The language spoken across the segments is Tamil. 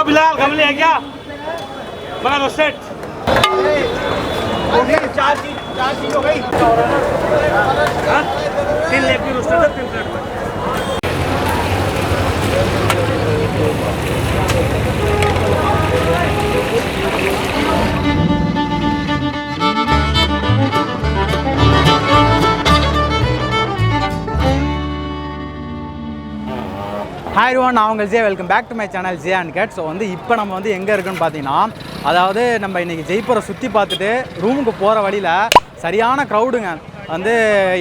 बिलाल गमले है क्या मगर रोस्टेड हो गई चार चीज हो गई 3 लेग भी रोस्टेड है 3 प्लेट Hi everyone, நான் உங்கள் Zia. Welcome back to my channel Zia Uncut. So இப்போ நம்ம எங்கே இருக்குன்னு பார்த்தீங்கன்னா, அதாவது நம்ம இன்றைக்கி ஜெய்ப்பூரை சுற்றி பார்த்துட்டு ரூமுக்கு போகிற வழியில் சரியான க்ரௌடுங்க.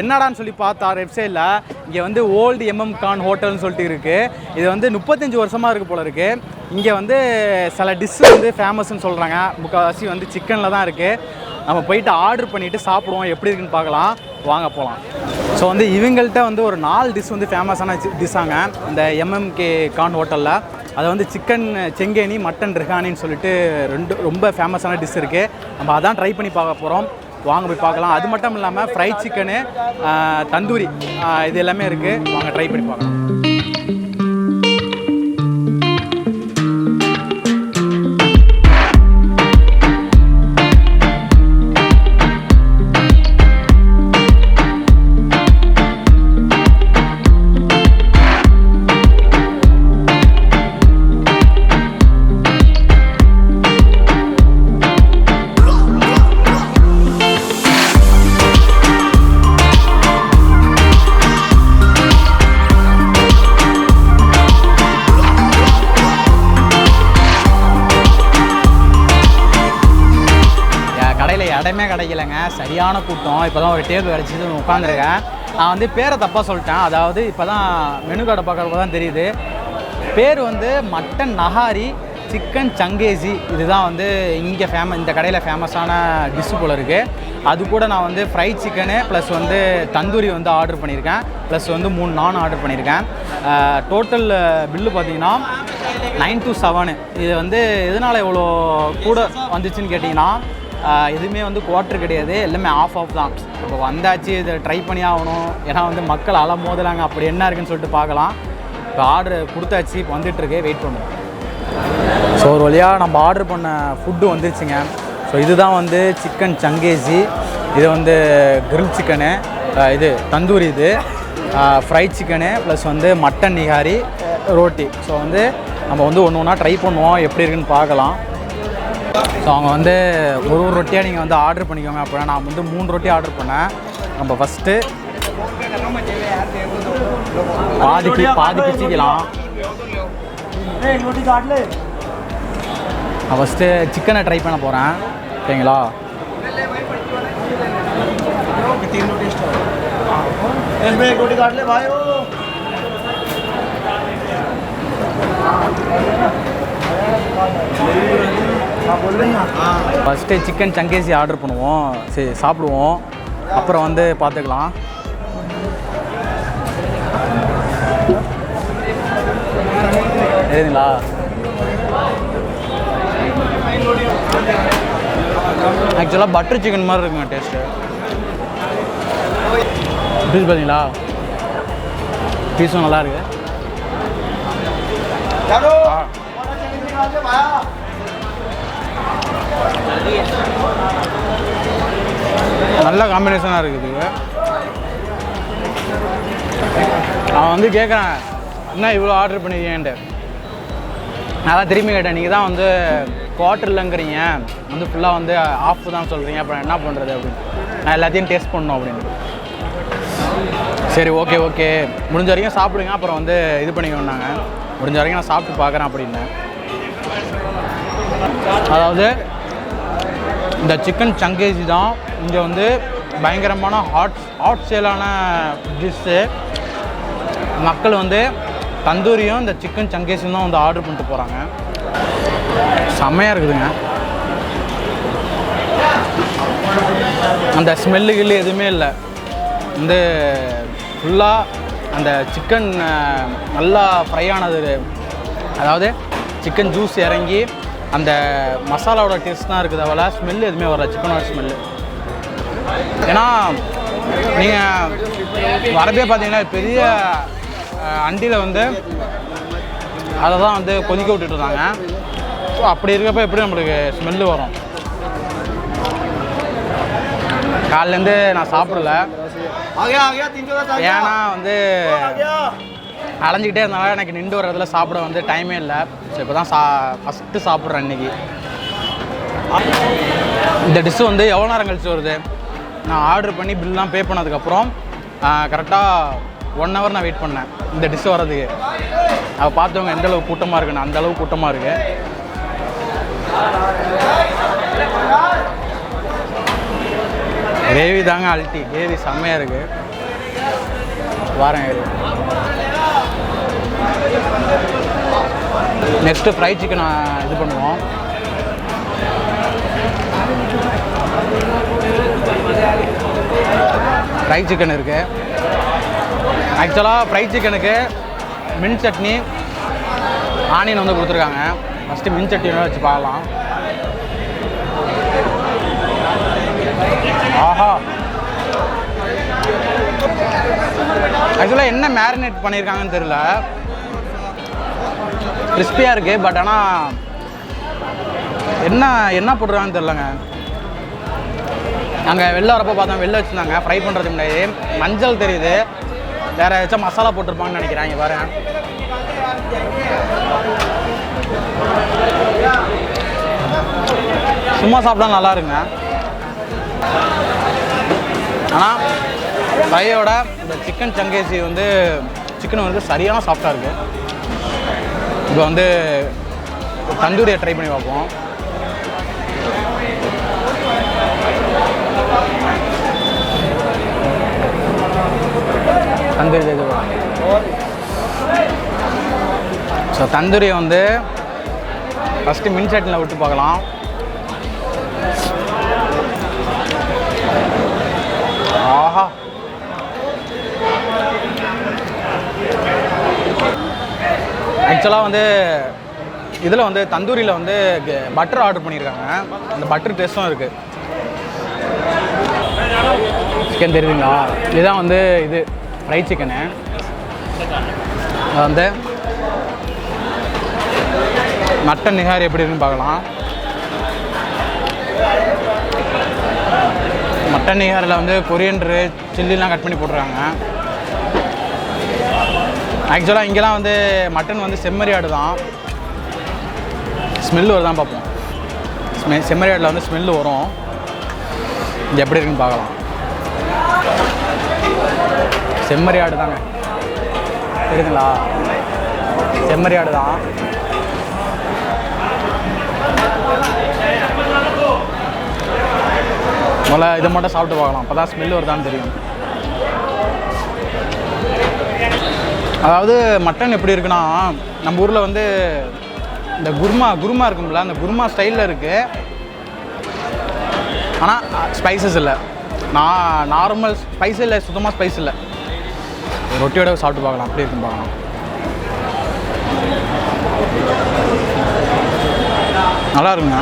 என்னடான்னு சொல்லி பார்த்தா வெப்சைட்டில் இங்கே ஓல்டு எம்எம் கான் ஹோட்டல்னு சொல்லிட்டு இருக்குது. இது 35 வருஷமாக இருக்குது போல இருக்குது. இங்கே சில டிஷ்ஷு ஃபேமஸ்ன்னு சொல்கிறாங்க. முக்கால்வாசி சிக்கனில் தான் இருக்குது. நம்ம போயிட்டு ஆர்டர் பண்ணிவிட்டு சாப்பிடுவோம், எப்படி இருக்குன்னு பார்க்கலாம். வாங்க போகலாம். ஸோ இவங்கள்ட்ட ஒரு 4 டிஷ் ஃபேமஸான டிஷ்ஷாங்க இந்த எம்எம்கே கான் ஹோட்டலில். அது சிக்கன் செங்கேனி, மட்டன் ரிஹானின்னு சொல்லிட்டு ரொம்ப ஃபேமஸான டிஷ் இருக்குது. நம்ம அதான் ட்ரை பண்ணி பார்க்க போகிறோம். வாங்க போய் பார்க்கலாம். அது மட்டும் இல்லாமல் ஃப்ரைட் சிக்கனு, தந்தூரி இது எல்லாமே இருக்குது. வாங்க ட்ரை பண்ணி பார்க்கலாம். இடமே கிடைக்கலைங்க, சரியான கூட்டம். இப்போ தான் ஒரு டேபிள் கிடச்சிது, உட்காந்துருக்கேன். நான் பேரை தப்பாக சொல்லிட்டேன். அதாவது இப்போ தான் மெனு கார்டை பார்க்குறப்ப தான் தெரியுது. பேர் மட்டன் நஹாரி சிக்கன் சங்கேசி. இதுதான் இங்கே இந்த கடையில் ஃபேமஸான டிஷ்ஷு போல் இருக்குது. அது கூட நான் fried chicken plus tandoori order பண்ணியிருக்கேன். ப்ளஸ் 3 நான் ஆர்டர் பண்ணியிருக்கேன். டோட்டல் பில்லு பார்த்தீங்கன்னா 9 to 7. இது எதனால் இவ்வளோ கூட வந்துச்சுன்னு கேட்டிங்கன்னா, எதுவுமே குவார்ட்டர் கிடையாது, எல்லாமே ஆஃப் தான். இப்போ வந்தாச்சு, இதை ட்ரை பண்ணி ஆகணும். ஏன்னா மக்கள் அலை மோதலாங்க. அப்படி என்ன இருக்குன்னு சொல்லிட்டு பார்க்கலாம். இப்போ ஆர்டர் கொடுத்தாச்சு, இப்போ வந்துட்டுருக்கு, வெயிட் பண்ணுவோம். ஸோ ஒரு வழியாக நம்ம ஆர்டர் பண்ண ஃபுட்டு வந்துருச்சுங்க. ஸோ இதுதான் சிக்கன் சங்கேசி. இது கிரில் சிக்கனு, இது தந்தூரி, இது fried chicken plus mutton nihari, ரோட்டி. ஸோ நம்ம ஒன்று ஒன்றா ட்ரை பண்ணுவோம், எப்படி இருக்குன்னு பார்க்கலாம். ஸோ அவங்க ஒரு ரொட்டியாக நீங்கள் ஆர்டர் பண்ணிக்கோங்க. அப்படின்னா நான் 3 ரொட்டி ஆர்டர் பண்ணேன். நம்ம ஃபஸ்ட்டு பாதி பிச்சிக்கலாம். நான் ஃபஸ்ட்டு சிக்கனை ட்ரை பண்ண போகிறேன். ஓகேங்களா? ஃபஸ்ட்டு சிக்கன் சங்கேசி ஆர்டர் பண்ணுவோம், சரி சாப்பிடுவோம், அப்புறம் பார்த்துக்கலாம். சரிங்களா? ஆக்சுவலாக பட்டர் சிக்கன் மாதிரி இருக்குங்க டேஸ்ட்டு. பீஸ் பார்த்தீங்களா? பீஸும் நல்லாயிருக்கு. நல்ல காம்பினேஷனாக இருக்குது. அவன் கேட்குறான், என்ன இவ்வளோ ஆர்டர் பண்ணிருக்கேன்ட்டு. நான் திரும்பி கேட்டேன், நீங்கள் தான் குவார்ட்டர்லங்கிறீங்க, ஃபுல்லாக ஆஃப் தான் சொல்கிறீங்க, அப்புறம் என்ன பண்ணுறது அப்படின்னு. நான் எல்லாத்தையும் டேஸ்ட் பண்ணணும் அப்படின்னு. சரி ஓகே முடிஞ்ச வரைக்கும் சாப்பிடுங்க, அப்புறம் இது பண்ணிக்கோன்னாங்க. முடிஞ்ச வரைக்கும் நான் சாப்பிட்டு பார்க்குறேன் அப்படின்னு. அதாவது இந்த சிக்கன் சங்கேசி தான் இங்கே பயங்கரமான ஹாட் சேலான டிஷ்ஷு. மக்கள் தந்தூரியும் இந்த சிக்கன் சங்கேசியும் தான் ஆர்டர் பண்ணிட்டு போகிறாங்க. செம்மையாக இருக்குதுங்க. அந்த ஸ்மெல்லு கில்லு எதுவுமே இல்லை. ஃபுல்லாக அந்த சிக்கன் நல்லா ஃப்ரை ஆனது. அதாவது சிக்கன் ஜூஸ் இறங்கி அந்த மசாலாவோட டேஸ்ட் தான் இருக்குது. அவளை ஸ்மெல்லு எதுவுமே வரல, சிக்கனோட ஸ்மெல்லு. ஏன்னா நீங்கள் வரப்பே பார்த்தீங்கன்னா பெரிய அண்டியில் அதை தான் கொதிக்க விட்டுட்டு இருந்தாங்க. அப்படி இருக்கப்போ எப்படி நம்மளுக்கு ஸ்மெல்லு வரும். காலையிலேருந்து நான் சாப்பிடல, ஏன்னா வந்து அலைஞ்சிக்கிட்டே இருந்தாலும் எனக்கு நின்று வர்றதுல சாப்பிட வந்து டைமே இல்லை. ஸோ இப்போ தான் ஃபஸ்ட்டு சாப்பிட்றேன் இன்றைக்கி. இந்த டிஷ்ஷு வந்து எவ்வளோ நேரம் கழிச்சு வருது? நான் ஆர்டர் பண்ணி பில்லாம் பே பண்ணதுக்கப்புறம் கரெக்டாக 1 hour நான் வெயிட் பண்ணேன் இந்த டிஷ்ஷு வர்றதுக்கு. அதை பார்த்தவங்க எந்த அளவுக்கு கூட்டமாக இருக்குன்னு, அந்த அளவுக்கு கூட்டமாக இருக்குது. கிரேவி தாங்க அல்ட்டி, கிரேவி செம்மையாக இருக்குது. வாரேன். நெக்ஸ்ட்டு ஃப்ரை சிக்கன் இது பண்ணுவோம். ஃப்ரை சிக்கன் இருக்குது. ஆக்சுவலாக ஃப்ரை சிக்கனுக்கு மின் சட்னி ஆனியன் வந்து கொடுத்துருக்காங்க. ஃபஸ்ட்டு மின் சட்னியோட வச்சு பார்க்கலாம். ஆஹா, ஆக்சுவலாக என்ன மேரினேட் பண்ணியிருக்காங்கன்னு தெரியல, கிறிஸ்பியாக இருக்குது. பட் ஆனால் என்ன போட்டுருக்காங்கன்னு தெரிலங்க. நாங்கள் வெளில வரப்போ பார்த்தோம், வெளில வச்சுருந்தாங்க ஃப்ரை பண்ணுறதுக்கு முன்னாடி. மஞ்சள் தெரியுது, வேறு ஏதாச்சும் மசாலா போட்டிருப்பாங்கன்னு நினைக்கிறேன். இங்கே வரேன், சும்மா சாப்பிட்டா நல்லா இருக்குங்க. ஆனால் ஃப்ரையோட இந்த சிக்கன் சங்கேசி வந்து சிக்கன் வந்து சரியான சாஃப்டாக இருக்குது. இப்போ வந்து தந்தூரியை ட்ரை பண்ணி பார்ப்போம். தந்தூரி இது. ஸோ தந்தூரியை வந்து ஃபஸ்ட்டு மின் சட்னியில் விட்டு பார்க்கலாம். ஆஹா, ஆக்சுவலாக வந்து இதில் வந்து தந்தூரியில் வந்து பட்டர் ஆர்டர் பண்ணியிருக்காங்க. அந்த பட்டர் டேஸ்ட்டும் இருக்குது. சிக்கன் தெரியுதுங்களா? இதுதான் வந்து இது ஃப்ரை சிக்கனு. அது வந்து மட்டன் நிகாரி எப்படி இருக்குன்னு பார்க்கலாம். மட்டன் நிகாரில் வந்து கொரியண்டரு சில்லிலாம் கட் பண்ணி போட்டுருக்காங்க. ஆக்சுவலாக இங்கெல்லாம் வந்து மட்டன் வந்து செம்மறி ஆடு தான். ஸ்மெல்லு வருதான் பார்ப்போம். செம்மறி ஆடில் வந்து ஸ்மெல்லு வரும். இது எப்படி இருக்குன்னு பார்க்கலாம். செம்மறி ஆடு தாங்க, தெரியுதுங்களா? செம்மறி ஆடு தான். முதல்ல இதை மட்டும் சாப்பிட்டு பார்க்கலாம், அப்போ தான் ஸ்மெல் வருதான்னு தெரியும். அதாவது மட்டன் எப்படி இருக்குன்னா, நம்ம ஊரில் வந்து இந்த குருமா இருக்கும்ல, அந்த குருமா ஸ்டைலில் இருக்குது. ஆனால் ஸ்பைசஸ் இல்லை, நார்மல் ஸ்பைஸ் இல்லை, சுத்தமாக ஸ்பைஸ் இல்லை. ரொட்டியோட சாப்பிட்டு பார்க்கலாம், அப்படி இருக்குன்னு பார்க்கலாம். நல்லா இருக்குங்க.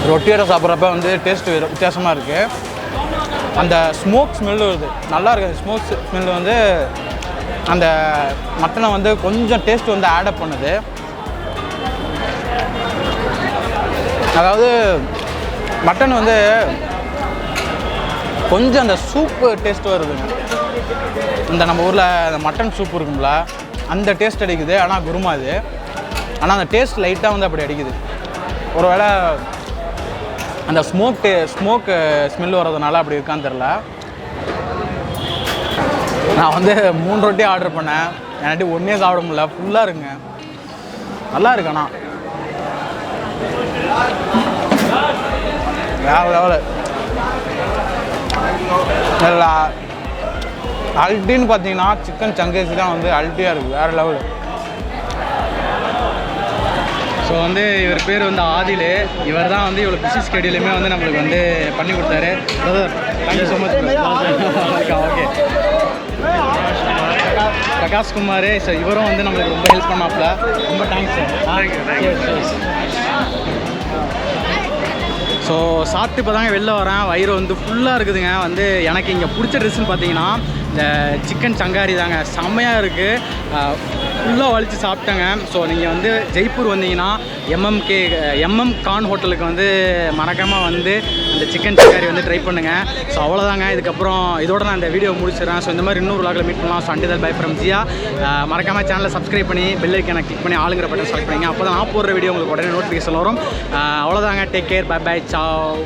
ரொட்டியோட சாப்பிட்றப்ப வந்து டேஸ்ட்டு வித்தியாசமாக இருக்குது. அந்த ஸ்மோக் ஸ்மெல்லு வருது, நல்லா இருக்குது. ஸ்மோக் ஸ்மெல்லு வந்து அந்த மட்டனை வந்து கொஞ்சம் டேஸ்ட் வந்து ஆடப் பண்ணுது. அதாவது மட்டன் வந்து கொஞ்சம் அந்த சூப்பு டேஸ்ட் வருதுங்க. இந்த நம்ம ஊரில் அந்த மட்டன் சூப் இருக்கும்ல, அந்த டேஸ்ட் அடிக்குது. ஆனால் குருமா இது, ஆனால் அந்த டேஸ்ட் லைட்டாக வந்து அப்படி அடிக்குது. ஒருவேளை அந்த ஸ்மோக் ஸ்மெல் வர்றதுனால அப்படி இருக்கான்னு தெரில. நான் வந்து 3 ரொட்டி ஆர்டர் பண்ணேன், என்கிட்ட ஒன்றே சாப்பிட முடியல, ஃபுல்லாக இருக்குங்க. நல்லா இருக்கு. ஆனால் வேறு லெவலு. அல்ட்டின்னு பார்த்தீங்கன்னா சிக்கன் சங்கேசி தான் வந்து அல்ட்டியாக இருக்குது, வேறு லெவலு. ஸோ வந்து இவர் பேர் வந்து ஆதில். இவர் தான் வந்து இவ்வளோ பிஸி ஸ்கெடியூலுமே வந்து நம்மளுக்கு வந்து பண்ணி கொடுத்தாரு. Brother, thank you so much. Okay, Prakash Kumar. So இவரும் வந்து நம்மளுக்கு ரொம்ப ஹெல்ப் பண்ணாப்புல, ரொம்ப தேங்க்ஸ் சார். ஸோ சாப்பிட்டு இப்போ தாங்க வெளில வரேன். வயிறு வந்து ஃபுல்லாக இருக்குதுங்க. வந்து எனக்கு இங்கே பிடிச்ச ட்ரெஸ்ஸுன்னு பார்த்தீங்கன்னா இந்த சிக்கன் சங்காரி தாங்க செம்மையாக இருக்குது. ஃபுல்லாக வலித்து சாப்பிட்டேங்க. ஸோ நீங்கள் வந்து ஜெய்ப்பூர் வந்தீங்கன்னா எம்எம் கான் ஹோட்டலுக்கு வந்து மறக்காமல் வந்து அந்த சிக்கன் சங்காரி வந்து ட்ரை பண்ணுங்கள். ஸோ அவ்வளோதாங்க. இதுக்கப்புறம் இதோட நான் இந்த வீடியோ முடிச்சிடறேன். ஸோ இந்த மாதிரி இன்னொரு vlogல மீட் பண்ணலாம். ஸோ அண்டில் பை ஃப்ரம் ஜியா. மறக்காமல் சேனலை சப்ஸ்கிரைப் பண்ணி பெல் ஐக்கானை கிளிக் பண்ணி ஆளுங்கிற பட்டன் செலக்ட் பண்ணிங்க. அப்போ தான் நான் போடுற வீடியோ உங்களுக்கு உடனே நோட்டிஃபிகேஷன் வரும். அவ்வளோதாங்க. Take care. Bye bye. Zhao.